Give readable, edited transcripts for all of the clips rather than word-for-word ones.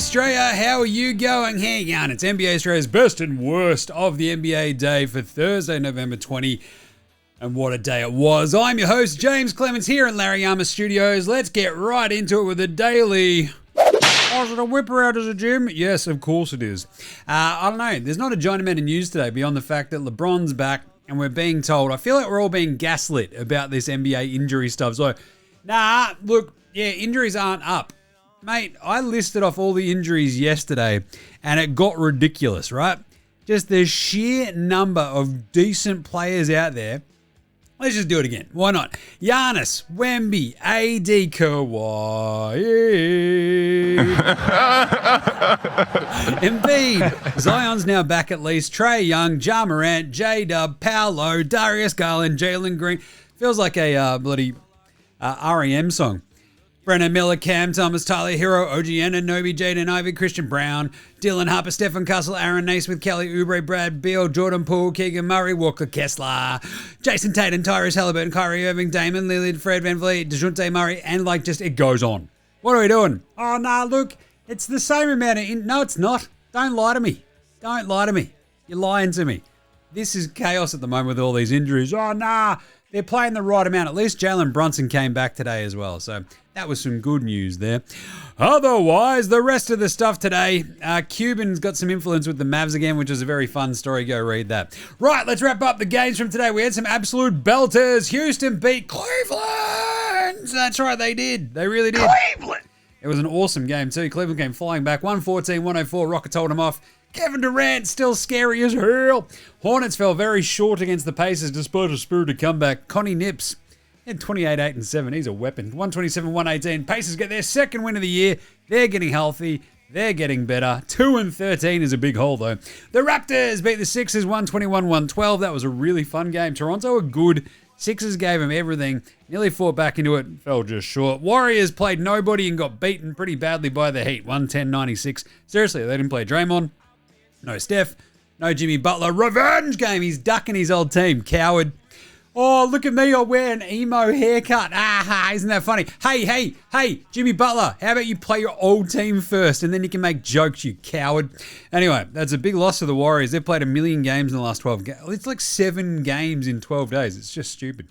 Straya, how are you going? Hang on, it's NBA Straya's best and worst of the NBA day for Thursday, November 20. And what a day it was. I'm your host, James Clemens, here in Larry Armour Studios. Let's get right into it with the daily. Oh, is it a whipper out of the gym? Yes, of course it is. I don't know. There's not a giant amount of news today beyond the fact that LeBron's back and we're being told. I feel like we're all being gaslit about this NBA injury stuff. So, look, injuries aren't up. Mate, I listed off all the injuries yesterday and it got ridiculous, right? Just the sheer number of decent players out there. Let's just do it again. Why not? Giannis, Wemby, AD, Kawhi, Embiid, Zion's now back at least, Trae Young, Ja Morant, J-Dub, Paolo, Darius Garland, Jalen Green. Feels like a bloody REM song. Brennan Miller, Cam Thomas, Tyler Hero, OG Anunoby, Jaden Ivey, Christian Brown, Dylan Harper, Stephen Castle, Aaron Naismith, Kelly Oubre, Brad Beal, Jordan Poole, Keegan Murray, Walker Kessler, Jason Tatum, Tyrese Halliburton, Kyrie Irving, Damon Lillard, Fred VanVleet, DeJounte Murray, and it goes on. What are we doing? Oh, no, look, it's the same amount of... No, it's not. Don't lie to me. Don't lie to me. You're lying to me. This is chaos at the moment with all these injuries. Oh, nah. They're playing the right amount. At least Jalen Brunson came back today as well. So that was some good news there. Otherwise, the rest of the stuff today, Cuban's got some influence with the Mavs again, which is a very fun story. Go read that. Right, let's wrap up the games from today. We had some absolute belters. Houston beat Cleveland. That's right, they did. They really did. Cleveland! It was an awesome game too. Cleveland came flying back. 114-104. Rockets told them off. Kevin Durant still scary as hell. Hornets fell very short against the Pacers despite a spirited comeback. Connie Nips had 28, 8, and 7. He's a weapon. 127-118. Pacers get their second win of the year. They're getting healthy. They're getting better. 2-13 is a big hole though. The Raptors beat the Sixers 121-112. That was a really fun game. Toronto are good. Sixers gave them everything. Nearly fought back into it. Fell just short. Warriors played nobody and got beaten pretty badly by the Heat. 110-96. Seriously, they didn't play Draymond. No Steph, no Jimmy Butler. Revenge game. He's ducking his old team. Coward. Oh, look at me. I wear an emo haircut. Isn't that funny? Hey, Jimmy Butler, how about you play your old team first and then you can make jokes, you coward. Anyway, that's a big loss for the Warriors. They've played 1 million games in the last 12 games. It's like 7 games in 12 days. It's just stupid.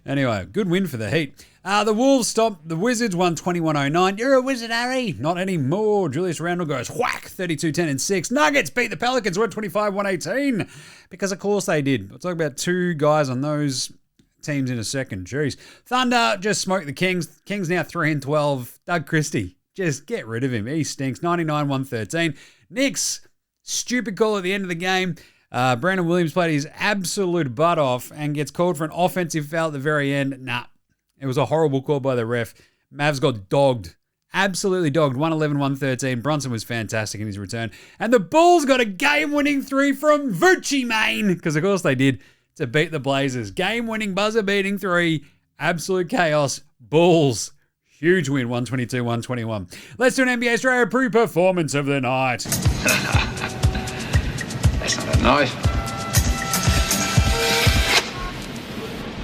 Anyway, good win for the Heat. The Wolves stopped the Wizards 121-09. You're a wizard, Harry. Not anymore. Julius Randle goes whack, 32-10 and 6. Nuggets beat the Pelicans 125-118. Because of course they did. We'll talk about 2 guys on those teams in a second. Jeez. Thunder just smoked the Kings. Kings now 3-12. Doug Christie. Just get rid of him. He stinks. 99-113. Knicks, stupid call at the end of the game. Brandon Williams played his absolute butt off and gets called for an offensive foul at the very end. Nah. It was a horrible call by the ref. Mavs got dogged. Absolutely dogged. 111-113. Brunson was fantastic in his return. And the Bulls got a game-winning 3 from VOOCHIMANE. Because of course they did. To beat the Blazers. Game-winning buzzer-beating 3. Absolute chaos. Bulls. Huge win. 122-121. Let's do an NBA Straya pre-performance of the night. That's not a knife.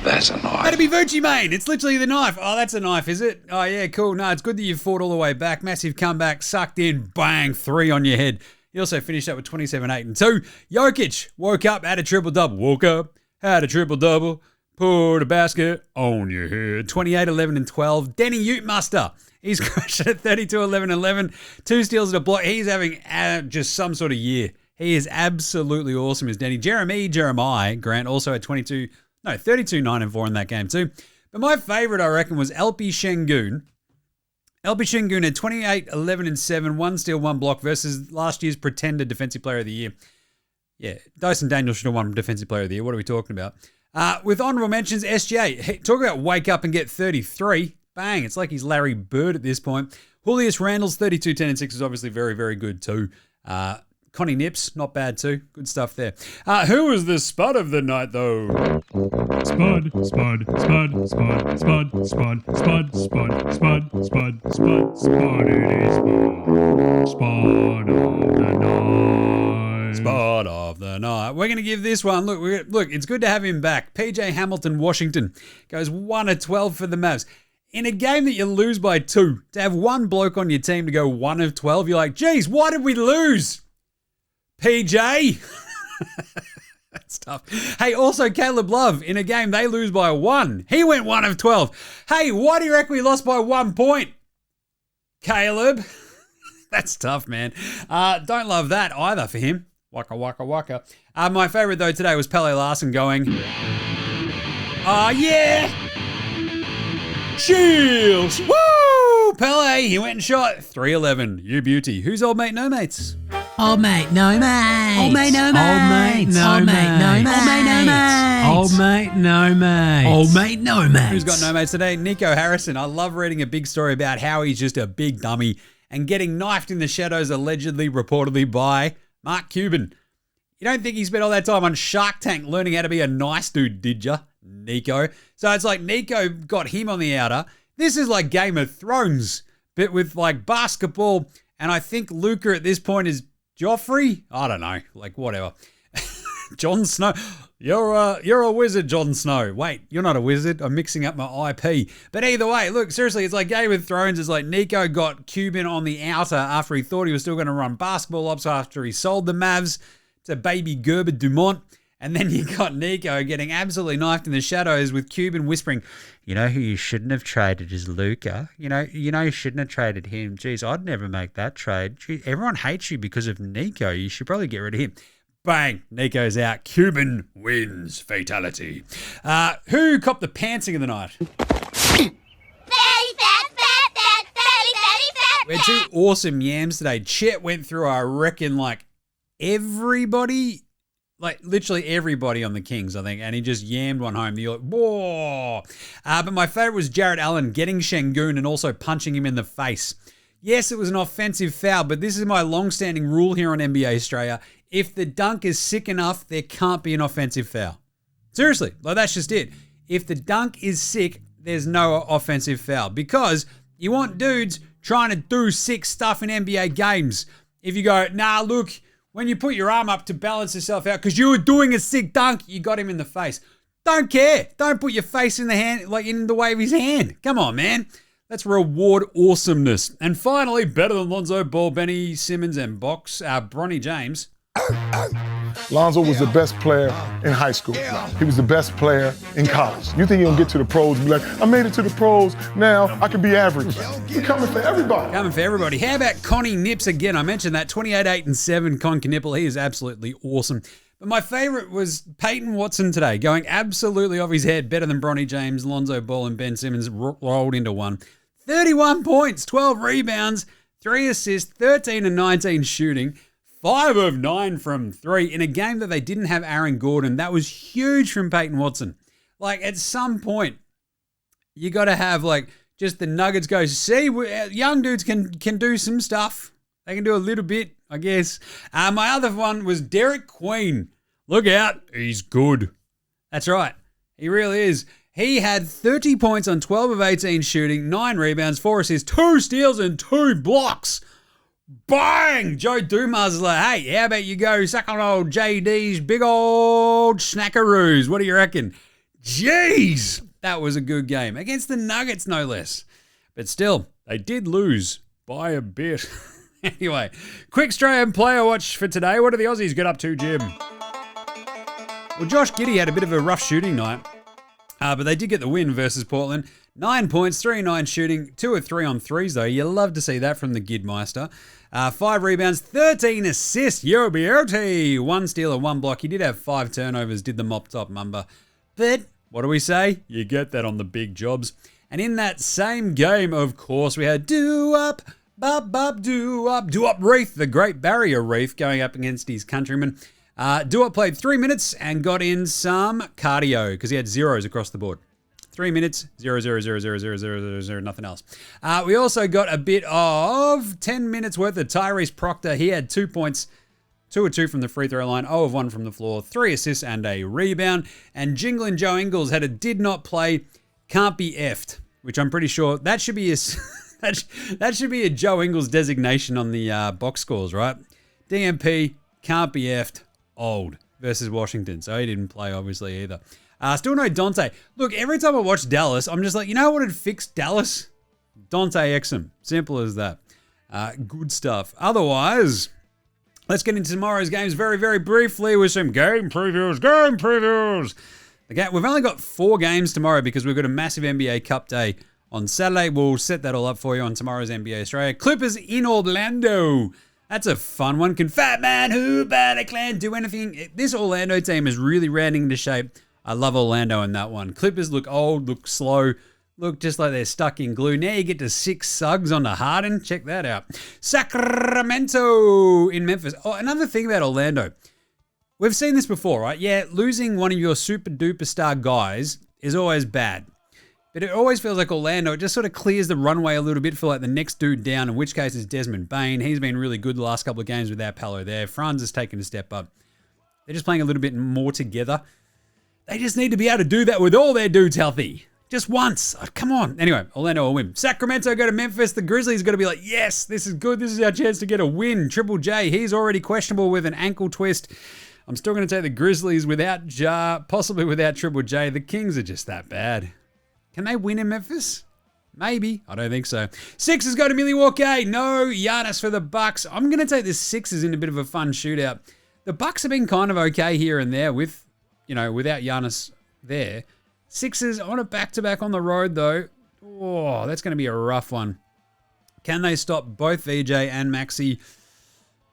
That's a knife. That'd be VOOCHIMANE. It's literally the knife. Oh, that's a knife, is it? Oh, yeah, cool. No, it's good that you've fought all the way back. Massive comeback, sucked in, bang, 3 on your head. He also finished up with 27, 8, and 2. Jokic woke up, had a triple-double. Woke up, had a triple-double, put a basket on your head. 28, 11, and 12. Denny Utemuster. He's crushed at 32, 11, 11. 2 steals and a block. He's having just some sort of year. He is absolutely awesome as Denny. Jeremiah Grant also had 32, 9, and 4 in that game too. But my favorite, I reckon, was LP Şengün. LP Şengün had 28, 11, and 7, 1 steal, 1 block versus last year's pretender Defensive Player of the Year. Yeah, Dyson Daniels should have won Defensive Player of the Year. What are we talking about? With honorable mentions, SGA. Talk about wake up and get 33. Bang, it's like he's Larry Bird at this point. Julius Randle's 32, 10, and 6 is obviously very, very good too. Connie Nips, not bad too. Good stuff there. Who was the Spud of the night, though? Spud, Spud, Spud, Spud, Spud, Spud, Spud, Spud, Spud, Spud, Spud, Spud, it is Spud of the night. Spud of the night. We're going to give this one, look, it's good to have him back. PJ Hamilton, Washington, goes 1 of 12 for the Mavs. In a game that you lose by 2, to have one bloke on your team to go 1 of 12, you're like, geez, why did we lose? PJ? That's tough. Hey, also Caleb Love, in a game they lose by 1. He went 1 of 12. Hey, why do you reckon we lost by 1 point? Caleb? That's tough, man. Don't love that either for him. Waka, waka, waka. My favourite, though, today was Pele Larson going, yeah! Shields! Woo! Pele, he went and shot 3-11. You beauty. Who's old mate, no mates? Old mate, no mate. Old mate, no mate. Old mate, no mate. Old mate, no mate. Old mate, no mate. Who's got no mates today? Nico Harrison. I love reading a big story about how he's just a big dummy and getting knifed in the shadows, allegedly, reportedly by Mark Cuban. You don't think he spent all that time on Shark Tank learning how to be a nice dude, did ya, Nico? So it's like Nico got him on the outer. This is like Game of Thrones, but with like basketball, and I think Luca at this point is Joffrey? I don't know, like whatever. Jon Snow. You're a wizard, Jon Snow. Wait, you're not a wizard. I'm mixing up my IP. But either way, look, seriously, it's like Game of Thrones. It's like Nico got Cuban on the outer after he thought he was still going to run basketball ops after he sold the Mavs to baby Gerber Dumont. And then you got Nico getting absolutely knifed in the shadows with Cuban whispering, you know who you shouldn't have traded is Luca. You know you shouldn't have traded him. Geez, I'd never make that trade. Gee, everyone hates you because of Nico. You should probably get rid of him. Bang, Nico's out. Cuban wins. Fatality. Who copped the pantsing of the night? We had 2 awesome yams today. Chet went through, I reckon, like everybody, like literally everybody on the Kings, I think, and he just yammed one home. You're like, whoa. But my favorite was Jarrett Allen getting Şengün and also punching him in the face. Yes, it was an offensive foul, but this is my long-standing rule here on NBA Straya. If the dunk is sick enough, there can't be an offensive foul. Seriously, like that's just it. If the dunk is sick, there's no offensive foul because you want dudes trying to do sick stuff in NBA games. If you go, nah, look, when you put your arm up to balance yourself out because you were doing a sick dunk, you got him in the face. Don't care. Don't put your face in the hand, like in the way of his hand. Come on, man. Let's reward awesomeness. And finally, better than Lonzo Ball, Benny Simmons, and Bronny James. Lonzo was the best player in high school. He was the best player in college. You think he'll get to the pros and be like, I made it to the pros, now I can be average. We're coming for everybody. Coming for everybody. How about Connie Nips again? I mentioned that, 28-8-7, Con Knipple. He is absolutely awesome. But my favorite was Peyton Watson today, going absolutely off his head, better than Bronny James, Lonzo Ball, and Ben Simmons rolled into one. 31 points, 12 rebounds, 3 assists, 13 and 19 shooting. 5 of 9 from 3 in a game that they didn't have Aaron Gordon. That was huge from Peyton Watson. Like, at some point, you got to have, like, just the Nuggets go, see, young dudes can do some stuff. They can do a little bit, I guess. My other one was Derek Queen. Look out. He's good. That's right. He really is. He had 30 points on 12 of 18 shooting, 9 rebounds, 4 assists, 2 steals, and 2 blocks. Bang! Joe Dumas is like, hey, how about you go suck on old JD's big old snackaroos? What do you reckon? Jeez! That was a good game. Against the Nuggets, no less. But still, they did lose by a bit. Anyway, quick Straya player watch for today. What do the Aussies get up to, Jim? Well, Josh Giddey had a bit of a rough shooting night. But they did get the win versus Portland. 9 points, 3 of 9 shooting, 2 of 3 on threes, though. You love to see that from the Gidmeister. 5 rebounds, 13 assists. Yo, beauty. 1 steal and 1 block. He did have 5 turnovers, did the mop-top mumba. But what do we say? You get that on the big jobs. And in that same game, of course, we had Do-Up, Bub, Do-Up. Do-Up Reef, the Great Barrier Reef, going up against his countrymen. Do-Up played 3 minutes and got in some cardio because he had zeros across the board. 3 minutes, 0, 0, 0, 0, 0, 0, 0, 0, nothing else. We also got a bit of 10 minutes worth of Tyrese Proctor. He had 2 points, 2 of 2 from the free throw line, 0 of 1 from the floor, 3 assists and a rebound. And Jinglin' Joe Ingles had a did not play, can't be effed, which I'm pretty sure that should be a, that should be a Joe Ingles designation on the box scores, right? DMP, can't be effed, old versus Washington. So he didn't play, obviously, either. Still no Dante. Look, every time I watch Dallas, I'm just like, you know what would fix Dallas? Dante Exum. Simple as that. Good stuff. Otherwise, let's get into tomorrow's games very, very briefly with some game previews. Okay, we've only got 4 games tomorrow because we've got a massive NBA Cup day on Saturday. We'll set that all up for you on tomorrow's NBA Straya. Clippers in Orlando. That's a fun one. Can Fat Man Who Bad Clan do anything? This Orlando team is really rounding into shape. I love Orlando in that one. Clippers look old, look slow, look just like they're stuck in glue. Now you get to 6 Suggs on the Harden. Check that out. Sacramento in Memphis. Oh, another thing about Orlando. We've seen this before, right? Yeah, losing one of your super duper star guys is always bad. But it always feels like Orlando, it just sort of clears the runway a little bit for like the next dude down, in which case is Desmond Bane. He's been really good the last couple of games without Palo there. Franz has taken a step up. They're just playing a little bit more together. They just need to be able to do that with all their dudes healthy. Just once. Oh, come on. Anyway, Orlando will win. Sacramento go to Memphis. The Grizzlies got to be like, yes, this is good. This is our chance to get a win. Triple J, he's already questionable with an ankle twist. I'm still going to take the Grizzlies without Ja, possibly without Triple J. The Kings are just that bad. Can they win in Memphis? Maybe. I don't think so. Sixers go to Milwaukee. No Giannis for the Bucks. I'm going to take the Sixers in a bit of a fun shootout. The Bucks have been kind of okay here and there with, without Giannis there. Sixers on a back-to-back on the road, though. Oh, that's going to be a rough one. Can they stop both VJ and Maxey?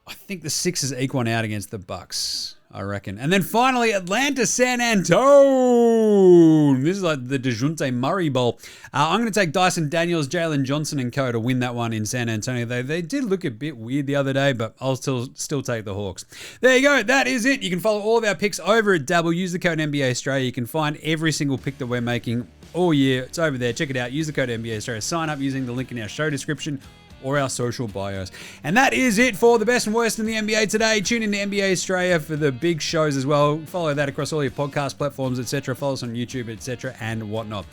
I think the Sixers eke one out against the Bucks, I reckon. And then finally, Atlanta, San Antonio. This is like the DeJounte Murray Bowl. I'm going to take Dyson Daniels, Jalen Johnson, and co to win that one in San Antonio. They did look a bit weird the other day, but I'll still take the Hawks. There you go. That is it. You can follow all of our picks over at Dabble. Use the code NBA Straya. You can find every single pick that we're making all year. It's over there. Check it out. Use the code NBA Straya. Sign up using the link in our show description or our social bios. And that is it for the best and worst in the NBA today. Tune in to NBA Straya for the big shows as well. Follow that across all your podcast platforms, etc. Follow us on YouTube, etc. and whatnot.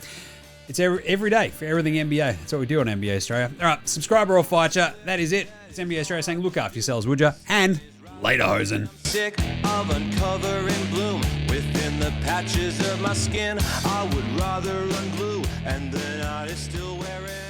It's every day for everything NBA. That's what we do on NBA Straya. All right, subscriber or fight ya. That is it. It's NBA Straya saying look after yourselves, would ya? And later, hosen. Sick of uncovering bloom within the patches of my skin. I would rather unglue and then I is still wearing